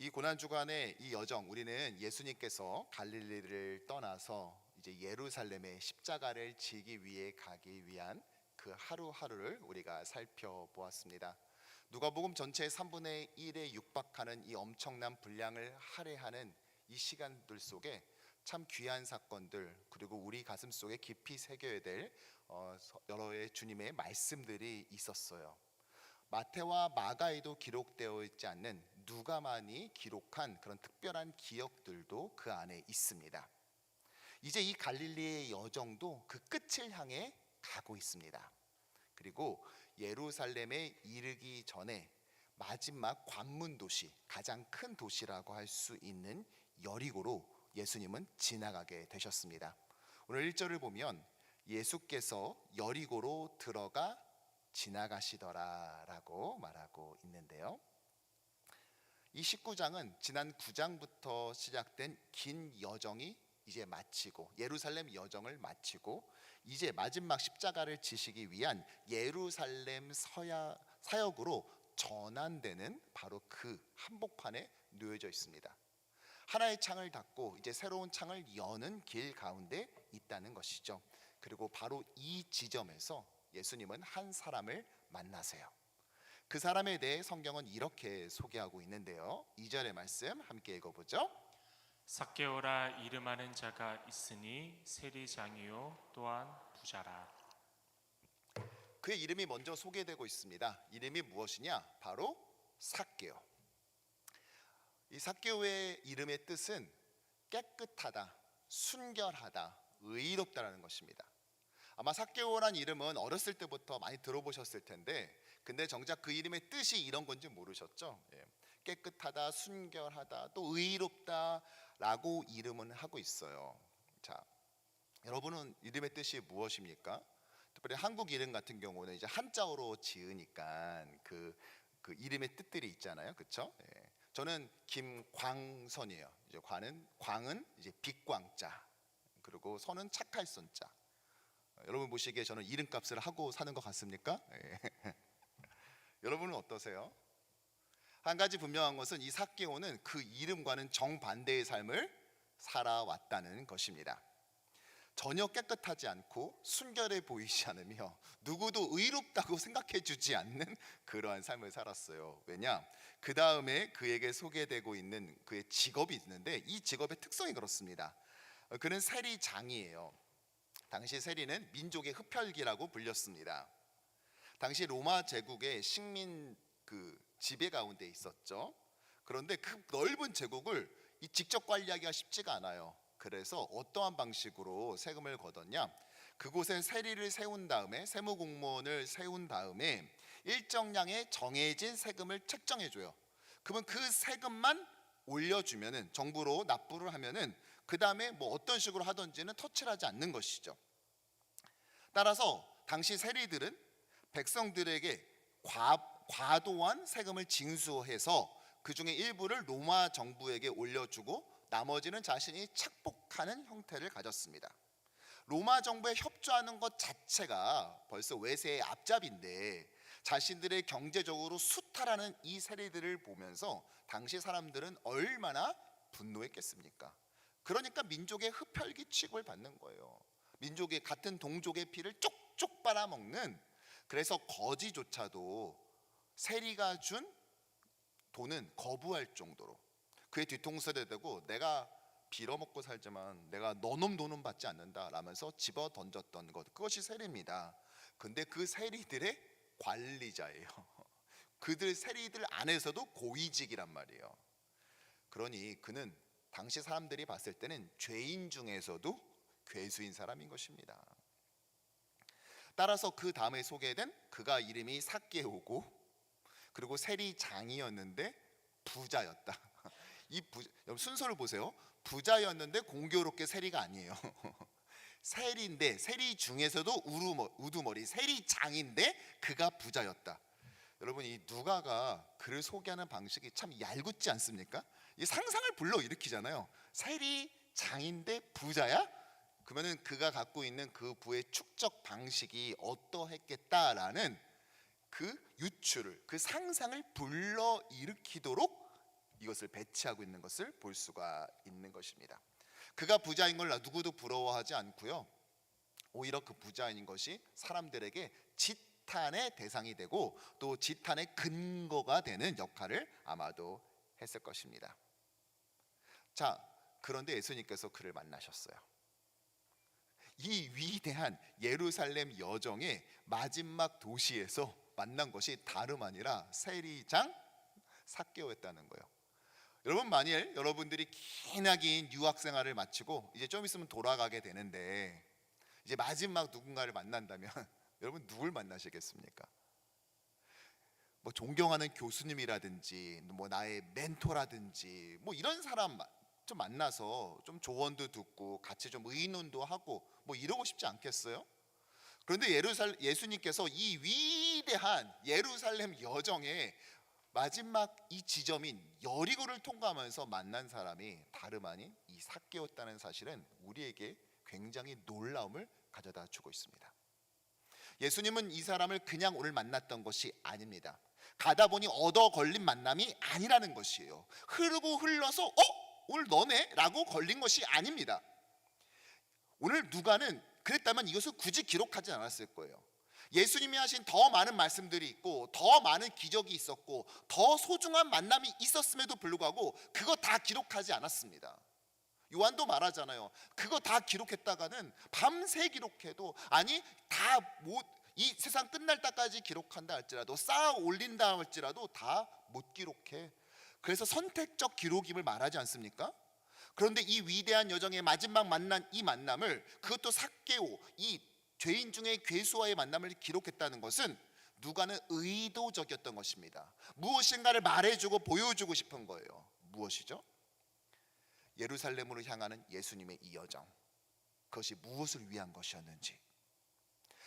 이 고난 주간의 이 여정, 우리는 예수님께서 갈릴리를 떠나서 이제 예루살렘에 십자가를 지기 위해 가기 위한 그 하루하루를 우리가 살펴보았습니다. 누가복음 전체의 3분의 1에 육박하는 이 엄청난 분량을 할애하는 이 시간들 속에 참 귀한 사건들, 그리고 우리 가슴 속에 깊이 새겨야 될 여러의 주님의 말씀들이 있었어요. 마태와 마가에도 기록되어 있지 않는 누가만이 기록한 그런 특별한 기억들도 그 안에 있습니다. 이제 이 갈릴리의 여정도 그 끝을 향해 가고 있습니다. 그리고 예루살렘에 이르기 전에 마지막 관문 도시, 가장 큰 도시라고 할 수 있는 여리고로 예수님은 지나가게 되셨습니다. 오늘 1절을 보면 예수께서 여리고로 들어가 지나가시더라라고 말하고 있는데요. 이 19장은 지난 9장부터 시작된 긴 여정이 이제 마치고, 예루살렘 여정을 마치고 이제 마지막 십자가를 지시기 위한 예루살렘 사역으로 전환되는 바로 그 한복판에 놓여져 있습니다. 하나의 창을 닫고 이제 새로운 창을 여는 길 가운데 있다는 것이죠. 그리고 바로 이 지점에서 예수님은 한 사람을 만나세요. 그 사람에 대해 성경은 이렇게 소개하고 있는데요. 2절의 말씀 함께 읽어보죠. 삭개오라 이름하는 자가 있으니 세리장이요 또한 부자라. 그의 이름이 먼저 소개되고 있습니다. 이름이 무엇이냐? 바로 삭개오. 이 삭개오의 이름의 뜻은 깨끗하다, 순결하다, 의롭다라는 것입니다. 아마 삭개오란 이름은 어렸을 때부터 많이 들어보셨을 텐데, 근데 정작 그 이름의 뜻이 이런 건지 모르셨죠? 깨끗하다, 순결하다, 또 의롭다라고 이름은 하고 있어요. 자, 여러분은 이름의 뜻이 무엇입니까? 특별히 한국 이름 같은 경우는 이제 한자어로 지으니까 그 이름의 뜻들이 있잖아요, 그렇죠? 저는 김광선이에요. 이제 광은 이제 빛광자, 그리고 선은 착할 선자. 여러분 보시기에 저는 이름값을 하고 사는 것 같습니까? 여러분은 어떠세요? 한 가지 분명한 것은 이 삭개오는 그 이름과는 정반대의 삶을 살아왔다는 것입니다. 전혀 깨끗하지 않고 순결해 보이지 않으며 누구도 의롭다고 생각해 주지 않는 그러한 삶을 살았어요. 왜냐? 그 다음에 그에게 소개되고 있는 그의 직업이 있는데, 이 직업의 특성이 그렇습니다. 그는 세리장이에요. 당시 세리는 민족의 흡혈귀라고 불렸습니다. 당시 로마 제국의 식민 지배 가운데 있었죠. 그런데 그 넓은 제국을 직접 관리하기가 쉽지가 않아요. 그래서 어떠한 방식으로 세금을 걷었냐? 그곳에 세리를 세운 다음에, 세무공무원을 세운 다음에 일정량의 정해진 세금을 책정해줘요. 그러면 그 세금만 올려주면은, 정부로 납부를 하면은 그 다음에 뭐 어떤 식으로 하든지는 터치를 하지 않는 것이죠. 따라서 당시 세리들은 백성들에게 과도한 세금을 징수해서 그 중에 일부를 로마 정부에게 올려주고 나머지는 자신이 착복하는 형태를 가졌습니다. 로마 정부에 협조하는 것 자체가 벌써 외세의 앞잡이인데, 자신들의 경제적으로 수탈하는 이 세리들을 보면서 당시 사람들은 얼마나 분노했겠습니까? 그러니까 민족의 흡혈귀 취급을 받는 거예요. 민족의 같은 동족의 피를 쪽쪽 빨아먹는, 그래서 거지조차도 세리가 준 돈은 거부할 정도로 그의 뒤통수에 대고 내가 빌어먹고 살지만 내가 너놈 돈은 받지 않는다 라면서 집어 던졌던 것, 그것이 세리입니다. 근데 그 세리들의 관리자예요. 그들 세리들 안에서도 고위직이란 말이에요. 그러니 그는 당시 사람들이 봤을 때는 죄인 중에서도 괴수인 사람인 것입니다. 따라서 그 다음에 소개된 그가 이름이 삭개오고, 그리고 세리장이었는데 부자였다. 여러분 순서를 보세요. 부자였는데 공교롭게 세리가 아니에요. 세리인데, 세리 중에서도 우두머리 세리장인데 그가 부자였다. 여러분, 이 누가가 그를 소개하는 방식이 참 얄궂지 않습니까? 이 상상을 불러일으키잖아요. 세리장인데 부자야? 그러면은 그가 갖고 있는 그 부의 축적 방식이 어떠했겠다라는 그 유추를, 그 상상을 불러일으키도록 그것을 배치하고 있는 것을 볼 수가 있는 것입니다. 그가 부자인 걸 누구도 부러워하지 않고요. 오히려 그 부자인 것이 사람들에게 지탄의 대상이 되고 또 지탄의 근거가 되는 역할을 아마도 했을 것입니다. 자, 그런데 예수님께서 그를 만나셨어요. 이 위대한 예루살렘 여정의 마지막 도시에서 만난 것이 다름 아니라 세리장 삭개오였다는 거예요. 여러분, 만일 여러분들이 기나긴 유학 생활을 마치고 이제 좀 있으면 돌아가게 되는데 이제 마지막 누군가를 만난다면 여러분 누굴 만나시겠습니까? 뭐 존경하는 교수님이라든지 뭐 나의 멘토라든지 뭐 이런 사람 좀 만나서 좀 조언도 듣고 같이 좀 의논도 하고 뭐 이러고 싶지 않겠어요? 그런데 예수님께서 이 위대한 예루살렘 여정의 마지막 이 지점인 여리고를 통과하면서 만난 사람이 다름 아닌 이 삭개오였다는 사실은 우리에게 굉장히 놀라움을 가져다 주고 있습니다. 예수님은 이 사람을 그냥 오늘 만났던 것이 아닙니다. 가다 보니 얻어 걸린 만남이 아니라는 것이에요. 흐르고 흘러서 오늘 너네? 라고 걸린 것이 아닙니다. 오늘 누가는 그랬다면 이것을 굳이 기록하지 않았을 거예요. 예수님이 하신 더 많은 말씀들이 있고 더 많은 기적이 있었고 더 소중한 만남이 있었음에도 불구하고 그거 다 기록하지 않았습니다. 요한도 말하잖아요. 그거 다 기록했다가는 밤새 기록해도 아니 다 이 세상 끝날 때까지 기록한다 할지라도 쌓아 올린다 할지라도 다 못 기록해. 그래서 선택적 기록임을 말하지 않습니까? 그런데 이 위대한 여정의 마지막 만난 이 만남을 그것도 삭개오 이 죄인 중에 괴수와의 만남을 기록했다는 것은 누가는 의도적이었던 것입니다. 무엇인가를 말해주고 보여주고 싶은 거예요. 무엇이죠? 예루살렘으로 향하는 예수님의 이 여정, 그것이 무엇을 위한 것이었는지,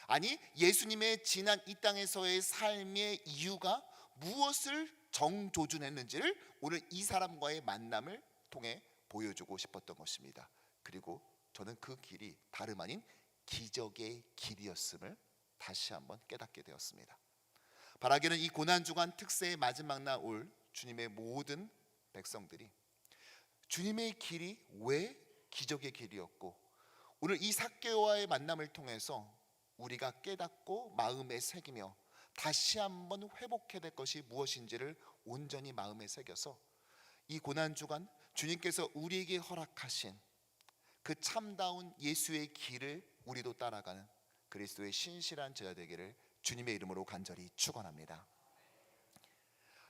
아니 예수님의 지난 이 땅에서의 삶의 이유가 무엇을 정조준했는지를 오늘 이 사람과의 만남을 통해 보여주고 싶었던 것입니다. 그리고 저는 그 길이 다름 아닌 기적의 길이었음을 다시 한번 깨닫게 되었습니다. 바라기는 이 고난주간 특세의 마지막 날 올 주님의 모든 백성들이 주님의 길이 왜 기적의 길이었고 오늘 이 삭개오와의 만남을 통해서 우리가 깨닫고 마음에 새기며 다시 한번 회복해야 될 것이 무엇인지를 온전히 마음에 새겨서 이 고난주간 주님께서 우리에게 허락하신 그 참다운 예수의 길을 우리도 따라가는 그리스도의 신실한 제자 되기를 주님의 이름으로 간절히 축원합니다.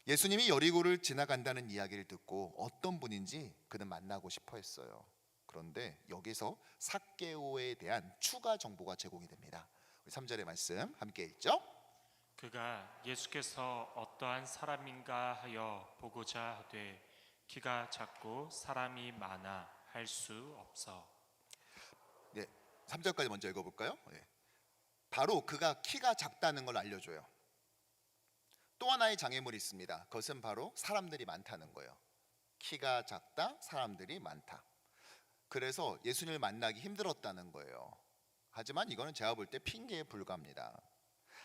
예수님이 여리고를 지나간다는 이야기를 듣고 어떤 분인지 그는 만나고 싶어 했어요. 그런데 여기서 삭개오에 대한 추가 정보가 제공이 됩니다. 3절의 말씀 함께 읽죠. 그가 예수께서 어떠한 사람인가 하여 보고자 하되 키가 작고 사람이 많아 할 수 없어. 네, 3절까지 먼저 읽어볼까요? 네. 바로 그가 키가 작다는 걸 알려줘요. 또 하나의 장애물이 있습니다. 그것은 바로 사람들이 많다는 거예요. 키가 작다, 사람들이 많다. 그래서 예수님을 만나기 힘들었다는 거예요. 하지만 이거는 제가 볼 때 핑계에 불과합니다.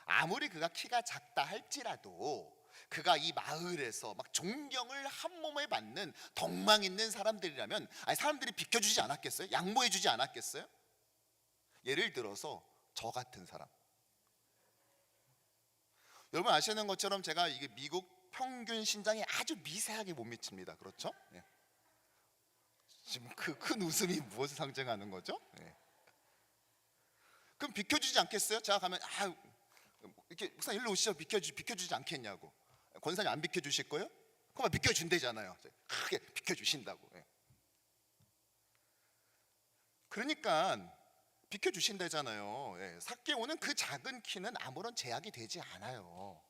아무리 그가 키가 작다 할지라도 그가 이 마을에서 막 존경을 한 몸에 받는 덕망 있는 사람들이라면 사람들이 비켜주지 않았겠어요? 양보해주지 않았겠어요? 예를 들어서 저 같은 사람. 여러분 아시는 것처럼 제가 이게 미국 평균 신장에 아주 미세하게 못 미칩니다. 그렇죠? 네. 지금 그 큰 웃음이 무엇을 상징하는 거죠? 네. 그럼 비켜주지 않겠어요? 제가 가면 이렇게 목사님 일로 오시죠. 비켜주지 않겠냐고. 권사님 안 비켜주실 거예요? 그만 비켜준대잖아요. 크게 비켜주신다고. 네. 그러니까 비켜주신다잖아요. 예, 삭개오는 그 작은 키는 아무런 제약이 되지 않아요.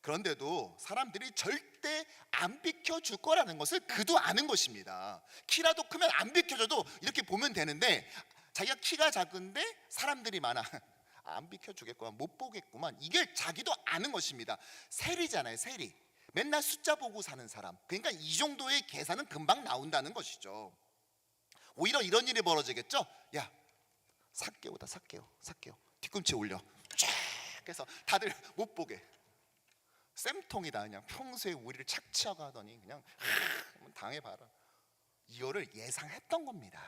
그런데도 사람들이 절대 안 비켜줄 거라는 것을 그도 아는 것입니다. 키라도 크면 안 비켜줘도 이렇게 보면 되는데 자기가 키가 작은데 사람들이 많아. 안 비켜주겠구만, 못 보겠구만. 이게 자기도 아는 것입니다. 세리잖아요, 세리. 맨날 숫자 보고 사는 사람. 그러니까 이 정도의 계산은 금방 나온다는 것이죠. 오히려 이런 일이 벌어지겠죠. 야, 삭개오다, 삭개오. 뒤꿈치 올려 쫙 해서 다들 못 보게. 쌤통이다. 그냥 평소에 우리를 착취하고 하더니 그냥 한번 당해봐라. 이거를 예상했던 겁니다.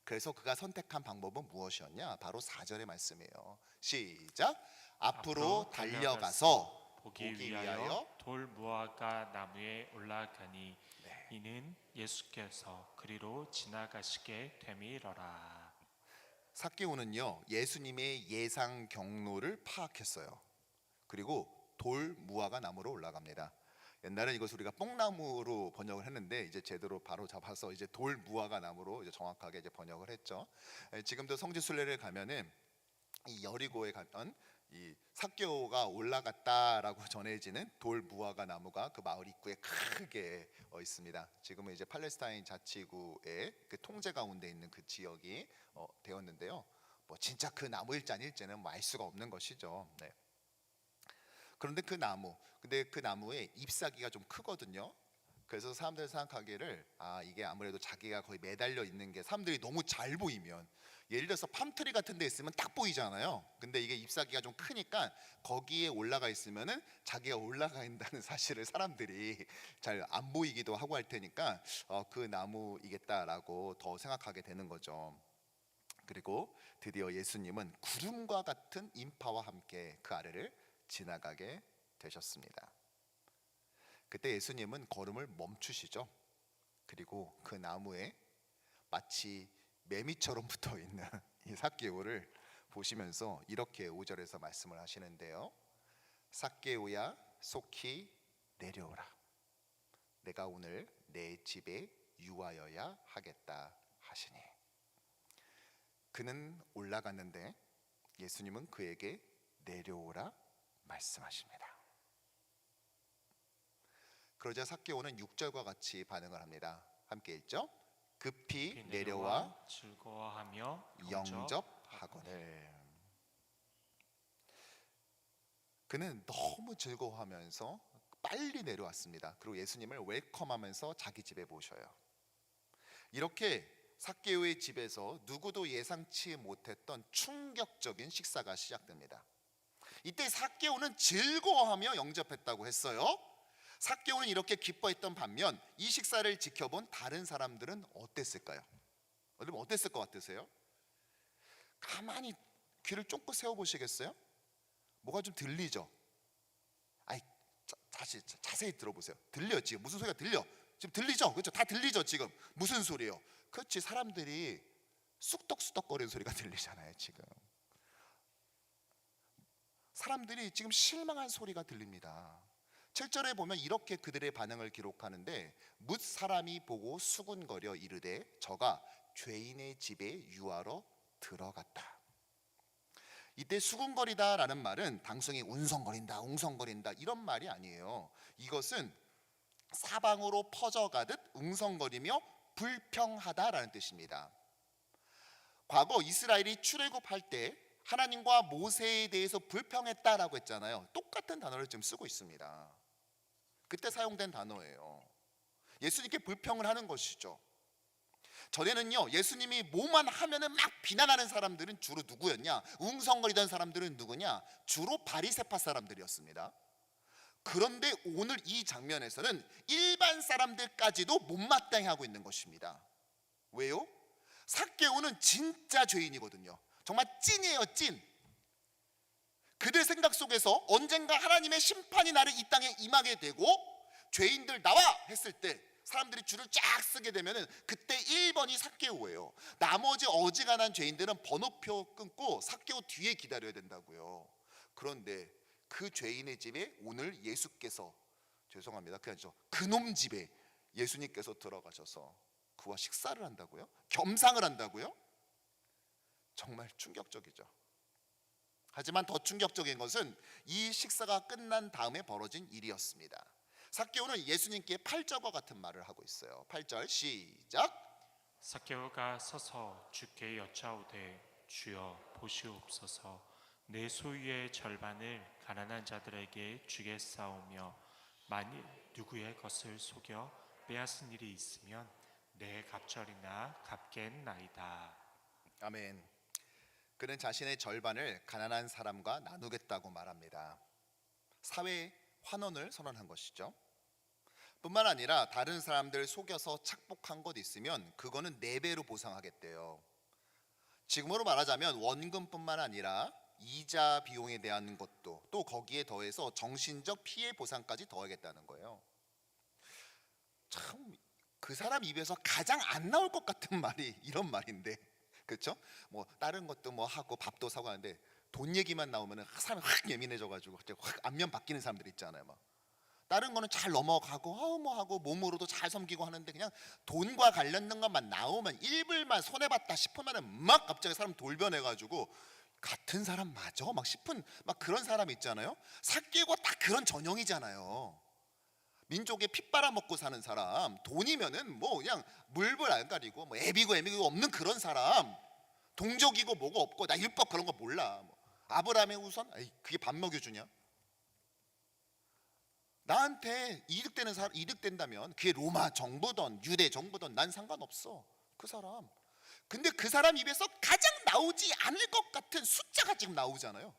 그래서 그가 선택한 방법은 무엇이었냐? 바로 4절의 말씀이에요. 시작. 앞으로 달려가서 보기 위하여 돌 무화과 나무에 올라가니 네. 이는 예수께서 그리로 지나가시게 되밀어라. 삭개오는요, 예수님의 예상 경로를 파악했어요. 그리고 돌 무화과 나무로 올라갑니다. 옛날엔 이것을 우리가 뽕나무로 번역을 했는데 이제 제대로 바로 잡아서 이제 돌 무화과 나무로 이제 정확하게 이제 번역을 했죠. 지금도 성지순례를 가면은 이 여리고에 가면 이 삭개오가 올라갔다라고 전해지는 돌 무화과 나무가 그 마을 입구에 크게 있습니다. 지금은 이제 팔레스타인 자치구의 그 통제 가운데 있는 그 지역이 되었는데요. 뭐 진짜 그 나무일지 아닐지는 뭐 알 수가 없는 것이죠. 네. 그런데 근데 그 나무에 잎사귀가 좀 크거든요. 그래서 사람들이 생각하기를 이게 아무래도 자기가 거의 매달려 있는 게 사람들이 너무 잘 보이면, 예를 들어서 팜트리 같은 데 있으면 딱 보이잖아요. 근데 이게 잎사귀가 좀 크니까 거기에 올라가 있으면은 자기가 올라가 있다는 사실을 사람들이 잘 안 보이기도 하고 할 테니까 그 나무이겠다라고 더 생각하게 되는 거죠. 그리고 드디어 예수님은 구름과 같은 인파와 함께 그 아래를 지나가게 되셨습니다. 그때 예수님은 걸음을 멈추시죠. 그리고 그 나무에 마치 매미처럼 붙어 있는 이 삭개오를 보시면서 이렇게 5절에서 말씀을 하시는데요. 삭개오야 속히 내려오라. 내가 오늘 내 집에 유하여야 하겠다 하시니. 그는 올라갔는데 예수님은 그에게 내려오라 말씀하십니다. 그러자 삭개오는 6절과 같이 반응을 합니다. 함께 읽죠. 급히 내려와 즐거워하며 영접하거늘. 그는 너무 즐거워하면서 빨리 내려왔습니다. 그리고 예수님을 웰컴하면서 자기 집에 모셔요. 이렇게 삭개오의 집에서 누구도 예상치 못했던 충격적인 식사가 시작됩니다. 이때 삭개오는 즐거워하며 영접했다고 했어요. 삭개오는 이렇게 기뻐했던 반면 이 식사를 지켜본 다른 사람들은 어땠을까요? 여러분 어땠을 것 같으세요? 가만히 귀를 쫑긋 세워보시겠어요? 뭐가 좀 들리죠? 다시 자세히 들어보세요. 들려 지금 무슨 소리가 들려? 지금 들리죠? 그렇죠? 다 들리죠 지금. 무슨 소리예요? 그렇지, 사람들이 쑥덕쑥덕거리는 소리가 들리잖아요 지금. 사람들이 지금 실망한 소리가 들립니다. 7절에 보면 이렇게 그들의 반응을 기록하는데 뭇 사람이 보고 수군거려 이르되 저가 죄인의 집에 유하러 들어갔다. 이때 수군거리다라는 말은 단순히 운성거린다, 웅성거린다 이런 말이 아니에요. 이것은 사방으로 퍼져가듯 웅성거리며 불평하다라는 뜻입니다. 과거 이스라엘이 출애굽할 때 하나님과 모세에 대해서 불평했다라고 했잖아요. 똑같은 단어를 지금 쓰고 있습니다. 그때 사용된 단어예요. 예수님께 불평을 하는 것이죠. 전에는요, 예수님이 뭐만 하면은 막 비난하는 사람들은 주로 누구였냐? 웅성거리던 사람들은 누구냐? 주로 바리새파 사람들이었습니다. 그런데 오늘 이 장면에서는 일반 사람들까지도 못마땅해 하고 있는 것입니다. 왜요? 삭개오는 진짜 죄인이거든요. 정말 찐이에요, 찐. 그들 생각 속에서 언젠가 하나님의 심판이 나를 이 땅에 임하게 되고 죄인들 나와 했을 때 사람들이 줄을 쫙 쓰게 되면은 그때 1번이 삭개오예요. 나머지 어지간한 죄인들은 번호표 끊고 삭개오 뒤에 기다려야 된다고요. 그런데 그 죄인의 집에 오늘 예수께서, 죄송합니다, 그놈 집에 예수님께서 들어가셔서 그와 식사를 한다고요? 겸상을 한다고요? 정말 충격적이죠. 하지만 더 충격적인 것은 이 식사가 끝난 다음에 벌어진 일이었습니다. 삭개오는 예수님께 8절과 같은 말을 하고 있어요. 8절 시작. 삭개오가 서서 주께 여짜오되 주여 보시옵소서 내 소유의 절반을 가난한 자들에게 주겠사오며 만일 누구의 것을 속여 빼앗은 일이 있으면 내 갑절이나 갚겠나이다. 아멘. 그는 자신의 절반을 가난한 사람과 나누겠다고 말합니다. 사회 환원을 선언한 것이죠. 뿐만 아니라 다른 사람들 속여서 착복한 것 있으면 그거는 4배로 보상하겠대요. 지금으로 말하자면 원금뿐만 아니라 이자 비용에 대한 것도 또 거기에 더해서 정신적 피해 보상까지 더하겠다는 거예요. 참 그 사람 입에서 가장 안 나올 것 같은 말이 이런 말인데, 그렇죠? 뭐 다른 것도 뭐 하고 밥도 사고 하는데 돈 얘기만 나오면 사람이 확 예민해져가지고 확 안면 바뀌는 사람들 있잖아요. 막 다른 거는 잘 넘어가고 뭐 하고 몸으로도 잘 섬기고 하는데 그냥 돈과 관련된 것만 나오면 1불만 손해봤다 싶으면은 막 갑자기 사람 돌변해가지고 같은 사람 맞아? 막 싶은 막 그런 사람 있잖아요. 삭개오가 딱 그런 전형이잖아요. 민족에 피 빨아먹고 사는 사람, 돈이면은 뭐 그냥 물불 안 가리고 뭐 애비고 없는 그런 사람, 동족이고 뭐고 없고 나 율법 그런 거 몰라. 뭐 아브라함의 후손? 에이, 그게 밥 먹여주냐? 나한테 이득되는 사람, 이득된다면 그게 로마 정부든 유대 정부든 난 상관없어. 그 사람. 근데 그 사람 입에서 가장 나오지 않을 것 같은 숫자가 지금 나오잖아요.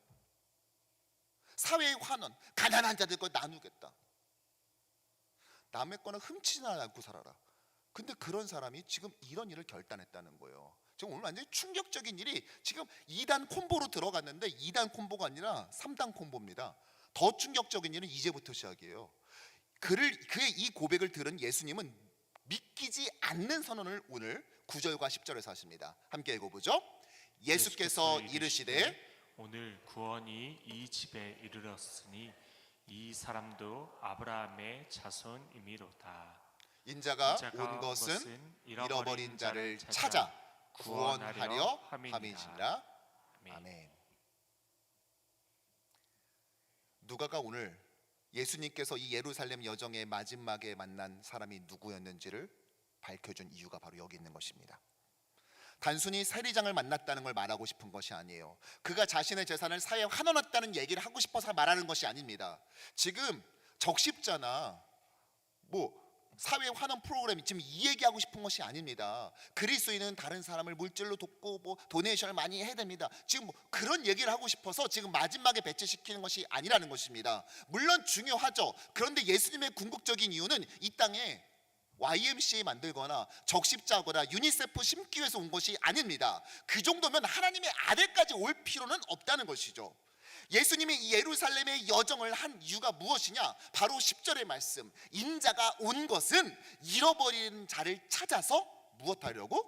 사회의 환원, 가난한 자들 거 나누겠다. 남의 거는 훔치지 않고 살아라. 근데 그런 사람이 지금 이런 일을 결단했다는 거예요. 지금 오늘 완전히 충격적인 일이 지금 2단 콤보로 들어갔는데 2단 콤보가 아니라 3단 콤보입니다. 더 충격적인 일은 이제부터 시작이에요. 그의 이 고백을 들은 예수님은 믿기지 않는 선언을 오늘 9절과 10절에서 하십니다. 함께 읽어보죠. 예수께서 이르시되 오늘 구원이 이 집에 이르렀으니 이 사람도 아브라함의 자손이미로다. 인자가 온 것은 잃어버린 자를 찾아 구원하려 함이니라. 아멘. 누가가 오늘 예수님께서 이 예루살렘 여정의 마지막에 만난 사람이 누구였는지를 밝혀준 이유가 바로 여기 있는 것입니다. 단순히 세리장을 만났다는 걸 말하고 싶은 것이 아니에요. 그가 자신의 재산을 사회에 환원했다는 얘기를 하고 싶어서 말하는 것이 아닙니다. 지금 적십자나 뭐 사회 환원 프로그램 지금 이 얘기하고 싶은 것이 아닙니다. 그리스도인은 다른 사람을 물질로 돕고 뭐 도네이션을 많이 해야 됩니다. 지금 뭐 그런 얘기를 하고 싶어서 지금 마지막에 배치시키는 것이 아니라는 것입니다. 물론 중요하죠. 그런데 예수님의 궁극적인 이유는 이 땅에 YMCA 만들거나 적십자거나 유니세프 심기 위해서 온 것이 아닙니다. 그 정도면 하나님의 아들까지 올 필요는 없다는 것이죠. 예수님이 이 예루살렘의 여정을 한 이유가 무엇이냐? 바로 10절의 말씀, 인자가 온 것은 잃어버린 자를 찾아서 무엇하려고?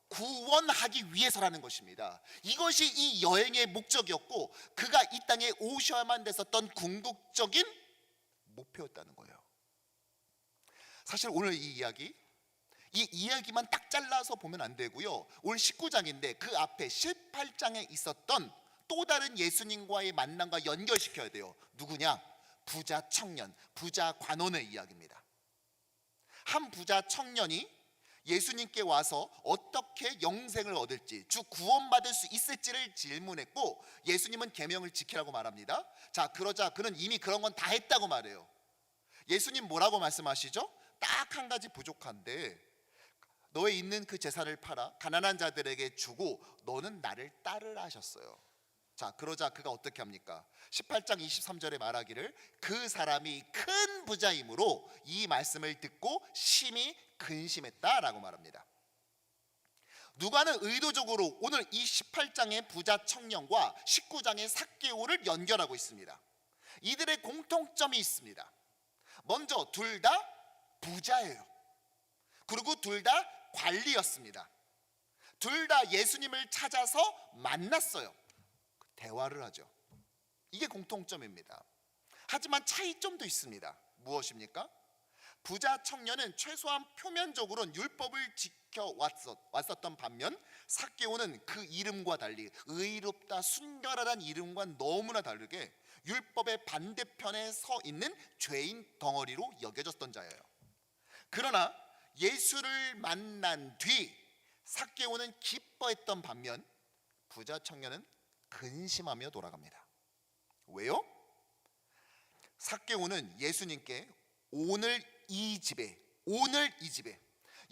구원하기 위해서라는 것입니다. 이것이 이 여행의 목적이었고 그가 이 땅에 오셔야만 됐었던 궁극적인 목표였다는 거예요. 사실 오늘 이 이야기만 딱 잘라서 보면 안 되고요. 오늘 19장인데 그 앞에 18장에 있었던 또 다른 예수님과의 만남과 연결시켜야 돼요. 누구냐? 부자 청년, 부자 관원의 이야기입니다. 한 부자 청년이 예수님께 와서 어떻게 영생을 얻을지, 주 구원받을 수 있을지를 질문했고 예수님은 계명을 지키라고 말합니다. 자, 그러자 그는 이미 그런 건 다 했다고 말해요. 예수님 뭐라고 말씀하시죠? 딱 한 가지 부족한데 너의 있는 그 재산을 팔아 가난한 자들에게 주고 너는 나를 따르라 하셨어요. 자, 그러자 그가 어떻게 합니까? 18장 23절에 말하기를 그 사람이 큰 부자이므로 이 말씀을 듣고 심히 근심했다라고 말합니다. 누가는 의도적으로 오늘 이 18장의 부자 청년과 19장의 삭개오를 연결하고 있습니다. 이들의 공통점이 있습니다. 먼저 둘 다 부자예요. 그리고 둘 다 관리였습니다. 둘 다 예수님을 찾아서 만났어요. 대화를 하죠. 이게 공통점입니다. 하지만 차이점도 있습니다. 무엇입니까? 부자 청년은 최소한 표면적으로는 율법을 지켜왔었던 반면 삭개오는 그 이름과 달리 의롭다 순결하다는 이름과 너무나 다르게 율법의 반대편에 서 있는 죄인 덩어리로 여겨졌던 자예요. 그러나 예수를 만난 뒤 삭개오는 기뻐했던 반면 부자 청년은 근심하며 돌아갑니다. 왜요? 삭개오는 예수님께 오늘 이 집에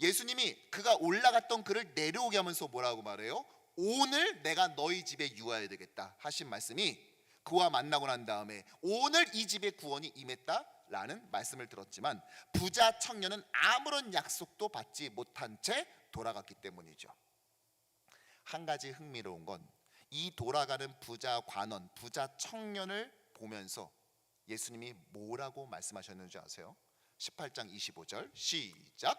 예수님이 그가 올라갔던 그를 내려오게 하면서 뭐라고 말해요? 오늘 내가 너희 집에 유하여야 되겠다 하신 말씀이 그와 만나고 난 다음에 오늘 이 집에 구원이 임했다라는 말씀을 들었지만 부자 청년은 아무런 약속도 받지 못한 채 돌아갔기 때문이죠. 한 가지 흥미로운 건 이 돌아가는 부자 관원, 부자 청년을 보면서 예수님이 뭐라고 말씀하셨는지 아세요? 18장 25절 시작.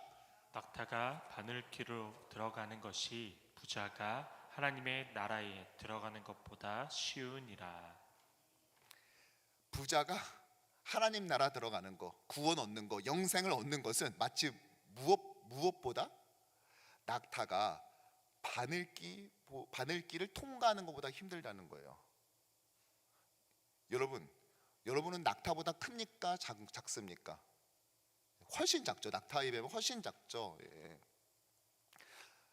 낙타가 바늘기로 들어가는 것이 부자가 하나님의 나라에 들어가는 것보다 쉬우니라. 부자가 하나님 나라 들어가는 거, 구원 얻는 거, 영생을 얻는 것은 마치 무엇보다 낙타가 바늘길을 통과하는 것보다 힘들다는 거예요. 여러분은 낙타보다 큽니까? 작습니까? 훨씬 작죠. 낙타에 비하면 훨씬 작죠. 예.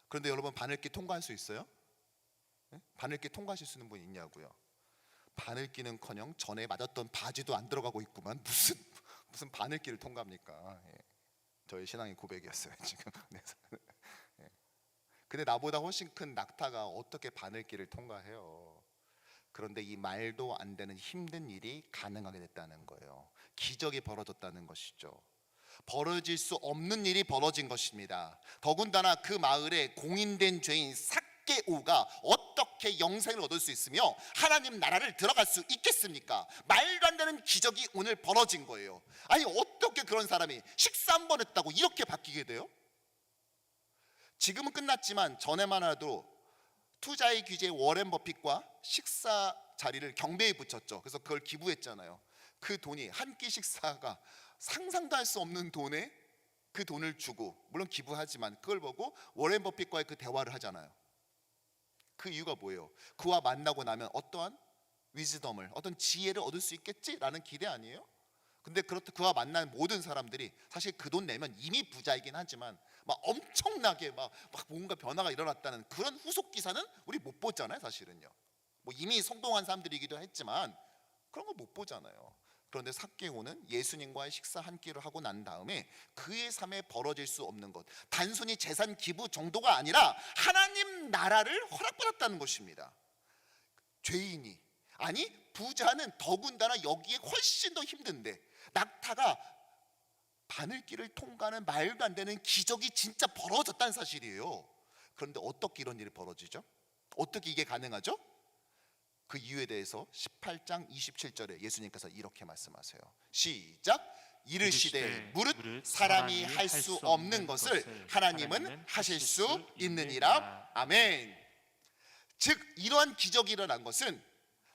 그런데 여러분 바늘길 통과할 수 있어요? 예? 바늘길 통과하실 수 있는 분 있냐고요? 바늘길은커녕 전에 맞았던 바지도 안 들어가고 있구만. 무슨 바늘길을 통과합니까? 예. 저의 신앙의 고백이었어요 지금. 예. 근데 나보다 훨씬 큰 낙타가 어떻게 바늘길을 통과해요? 그런데 이 말도 안 되는 힘든 일이 가능하게 됐다는 거예요. 기적이 벌어졌다는 것이죠. 벌어질 수 없는 일이 벌어진 것입니다. 더군다나 그 마을에 공인된 죄인 삭개오가 어떻게 영생을 얻을 수 있으며 하나님 나라를 들어갈 수 있겠습니까? 말도 안 되는 기적이 오늘 벌어진 거예요. 아니 어떻게 그런 사람이 식사 한 번 했다고 이렇게 바뀌게 돼요? 지금은 끝났지만 전에만 해도 투자의 귀재 워렌 버핏과 식사 자리를 경배에 붙였죠. 그래서 그걸 기부했잖아요. 그 돈이 한 끼 식사가 상상도 할 수 없는 돈에 그 돈을 주고, 물론 기부하지만 그걸 보고 워렌 버핏과의 그 대화를 하잖아요. 그 이유가 뭐예요? 그와 만나고 나면 어떠한 위즈덤을, 어떤 지혜를 얻을 수 있겠지라는 기대 아니에요? 근데 그렇다 그와 만난 모든 사람들이 사실 그 돈 내면 이미 부자이긴 하지만 막 엄청나게 막 뭔가 변화가 일어났다는 그런 후속 기사는 우리 못 보잖아요. 사실은요. 뭐 이미 성공한 사람들이기도 했지만 그런 거 못 보잖아요. 그런데 삭개오는 예수님과의 식사 한 끼를 하고 난 다음에 그의 삶에 벌어질 수 없는 것, 단순히 재산 기부 정도가 아니라 하나님 나라를 허락받았다는 것입니다. 죄인이, 아니 부자는 더군다나 여기에 훨씬 더 힘든데 낙타가 바늘길을 통과하는 말도 안 되는 기적이 진짜 벌어졌다는 사실이에요. 그런데 어떻게 이런 일이 벌어지죠? 어떻게 이게 가능하죠? 그 이유에 대해서 18장 27절에 예수님께서 이렇게 말씀하세요. 시작. 이르시되 무릇 사람이 할 수 없는 것을 하나님은 하실 수 있느니라. 아멘. 즉 이러한 기적이 일어난 것은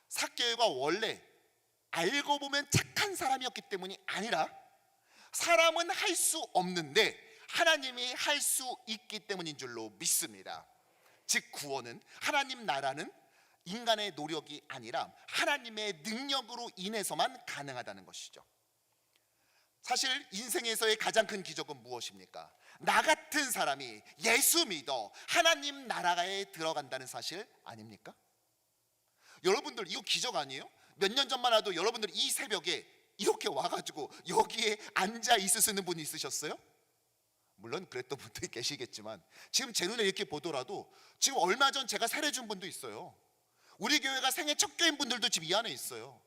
삭개오가 원래 알고 보면 착한 사람이었기 때문이 아니라 사람은 할 수 없는데 하나님이 할 수 있기 때문인 줄로 믿습니다. 즉 구원은, 하나님 나라는 인간의 노력이 아니라 하나님의 능력으로 인해서만 가능하다는 것이죠. 사실 인생에서의 가장 큰 기적은 무엇입니까? 나 같은 사람이 예수 믿어 하나님 나라에 들어간다는 사실 아닙니까? 여러분들 이거 기적 아니에요? 몇 년 전만 해도 여러분들 이 새벽에 이렇게 와가지고 여기에 앉아 있을 수 있는 분이 있으셨어요? 물론 그랬던 분들이 계시겠지만 지금 제 눈에 이렇게 보더라도 지금 얼마 전 제가 세례 준 분도 있어요. 우리 교회가 생애 첫 교인 분들도 지금 이 안에 있어요.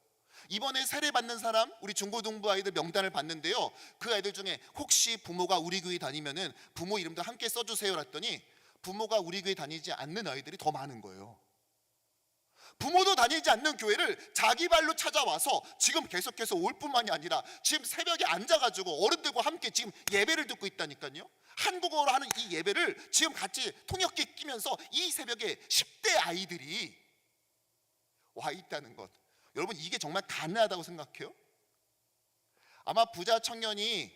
이번에 세례 받는 사람, 우리 중고등부 아이들 명단을 봤는데요, 그 아이들 중에 혹시 부모가 우리 교회 다니면은 부모 이름도 함께 써주세요 했더니 부모가 우리 교회 다니지 않는 아이들이 더 많은 거예요. 부모도 다니지 않는 교회를 자기 발로 찾아와서 지금 계속해서 올 뿐만이 아니라 지금 새벽에 앉아가지고 어른들과 함께 지금 예배를 듣고 있다니까요. 한국어로 하는 이 예배를 지금 같이 통역기 끼면서 이 새벽에 10대 아이들이 와 있다는 것, 여러분 이게 정말 가능하다고 생각해요? 아마 부자 청년이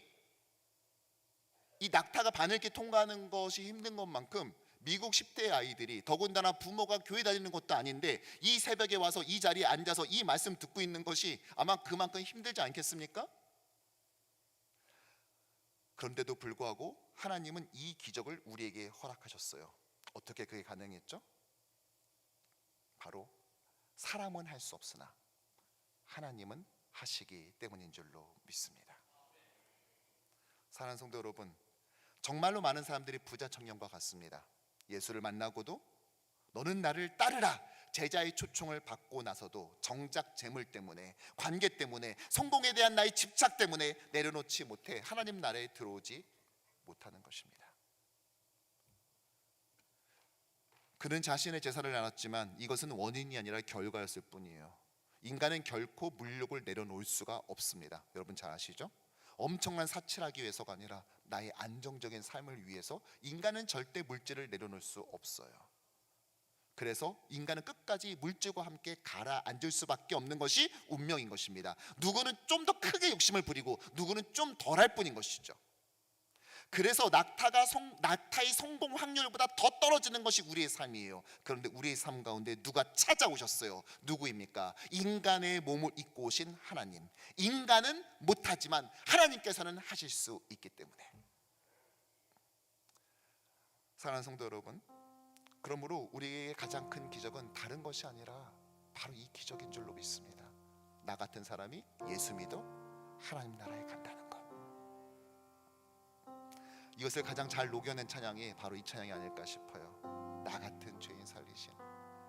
이 낙타가 바늘길 통과하는 것이 힘든 것만큼 미국 10대 아이들이, 더군다나 부모가 교회 다니는 것도 아닌데 이 새벽에 와서 이 자리에 앉아서 이 말씀 듣고 있는 것이 아마 그만큼 힘들지 않겠습니까? 그런데도 불구하고 하나님은 이 기적을 우리에게 허락하셨어요. 어떻게 그게 가능했죠? 바로 사람은 할 수 없으나 하나님은 하시기 때문인 줄로 믿습니다. 사랑하는 성도 여러분, 정말로 많은 사람들이 부자 청년과 같습니다. 예수를 만나고도 너는 나를 따르라, 제자의 초청을 받고 나서도 정작 재물 때문에, 관계 때문에, 성공에 대한 나의 집착 때문에 내려놓지 못해 하나님 나라에 들어오지 못하는 것입니다. 그는 자신의 재산을 나눴지만 이것은 원인이 아니라 결과였을 뿐이에요. 인간은 결코 물욕을 내려놓을 수가 없습니다. 여러분 잘 아시죠? 엄청난 사치를 하기 위해서가 아니라 나의 안정적인 삶을 위해서 인간은 절대 물질을 내려놓을 수 없어요. 그래서 인간은 끝까지 물질과 함께 가라앉을 수밖에 없는 것이 운명인 것입니다. 누구는 좀 더 크게 욕심을 부리고 누구는 좀 덜할 뿐인 것이죠. 그래서 낙타의 성공 확률보다 더 떨어지는 것이 우리의 삶이에요. 그런데 우리의 삶 가운데 누가 찾아오셨어요? 누구입니까? 인간의 몸을 입고 오신 하나님. 인간은 못하지만 하나님께서는 하실 수 있기 때문에. 사랑하는 성도 여러분, 그러므로 우리의 가장 큰 기적은 다른 것이 아니라 바로 이 기적인 줄로 믿습니다. 나 같은 사람이 예수 믿어 하나님 나라에 간다는 것. 이것을 가장 잘 녹여낸 찬양이 바로 이 찬양이 아닐까 싶어요. 나 같은 죄인 살리신.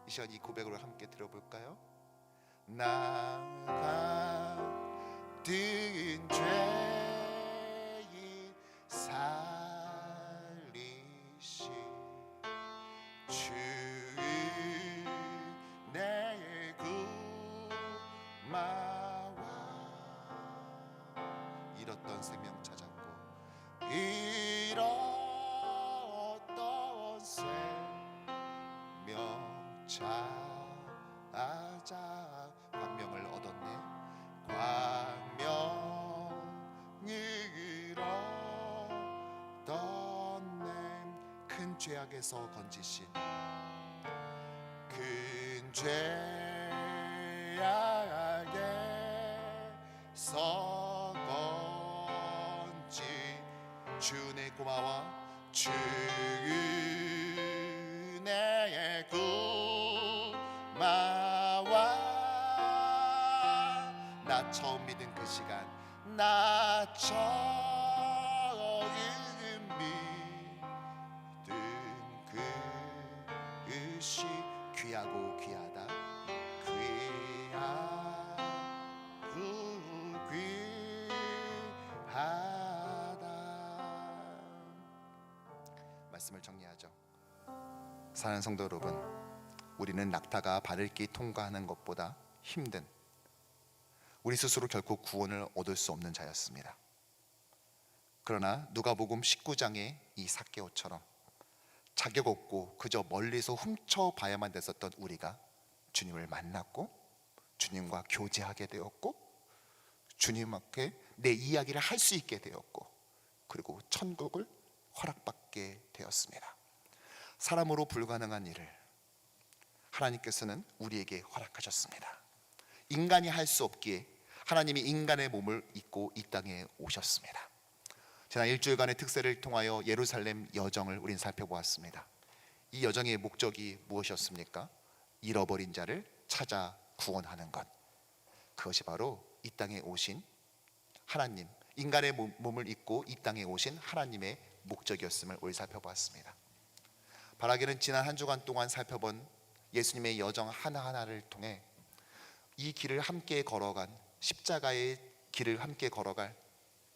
이 시간 이 고백으로 함께 들어볼까요? 나 같은 죄인 살리신 주의 내 구마와 잃었던 생명 찾았고 잃었던 생명 찾아 광명을 얻었네. 광명을 얻었네. 큰 죄악에서 건지신 큰 죄악에서 건지 주내 고마워 주 내 구마와 나 처음 믿은 그 시간 나 처음 믿은 그것이 귀하고 귀하다 귀하다. 말씀을 정리하죠. 사랑하는 성도 여러분, 우리는 낙타가 바늘 길 통과하는 것보다 힘든, 우리 스스로 결코 구원을 얻을 수 없는 자였습니다. 그러나 누가복음 19장의 이 삭개오처럼 자격 없고 그저 멀리서 훔쳐봐야만 됐었던 우리가 주님을 만났고 주님과 교제하게 되었고 주님께 내 이야기를 할 수 있게 되었고 그리고 천국을 허락받게 되었습니다. 사람으로 불가능한 일을 하나님께서는 우리에게 허락하셨습니다. 인간이 할 수 없기에 하나님이 인간의 몸을 입고 이 땅에 오셨습니다. 지난 일주일간의 특세를 통하여 예루살렘 여정을 우린 살펴보았습니다. 이 여정의 목적이 무엇이었습니까? 잃어버린 자를 찾아 구원하는 것. 그것이 바로 이 땅에 오신 하나님, 인간의 몸을 입고 이 땅에 오신 하나님의 목적이었음을 우리 살펴보았습니다. 바라기는 지난 한 주간 동안 살펴본 예수님의 여정 하나하나를 통해 이 길을 함께 걸어간, 십자가의 길을 함께 걸어갈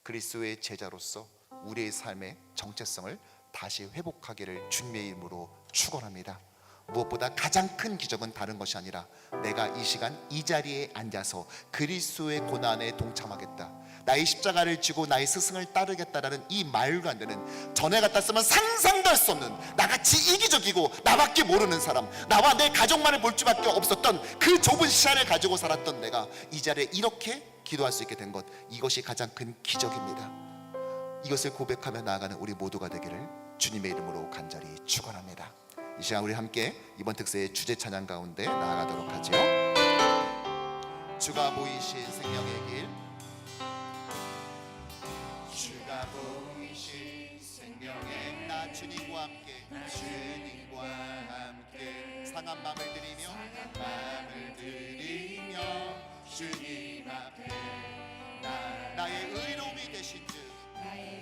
그리스도의 제자로서 우리의 삶의 정체성을 다시 회복하기를 주님의 이름으로 축원합니다. 무엇보다 가장 큰 기적은 다른 것이 아니라 내가 이 시간 이 자리에 앉아서 그리스도의 고난에 동참하겠다, 나의 십자가를 지고 나의 스승을 따르겠다라는 이 말도 안 되는, 전에 갖다 쓰면 상상도 할 수 없는, 나같이 이기적이고 나밖에 모르는 사람, 나와 내 가족만을 볼 수밖에 없었던 그 좁은 시야를 가지고 살았던 내가 이 자리에 이렇게 기도할 수 있게 된 것, 이것이 가장 큰 기적입니다. 이것을 고백하며 나아가는 우리 모두가 되기를 주님의 이름으로 간절히 축원합니다. 이 시간 우리 함께 이번 특세의 주제 찬양 가운데 나아가도록 하죠. 주가 보이신 생명의 길, 주가 보이신 생명의 나 주님과 함께, 주님과 함께 상한 마음을 드리며 주님 앞에 나의 의로움이 되신 주, 나의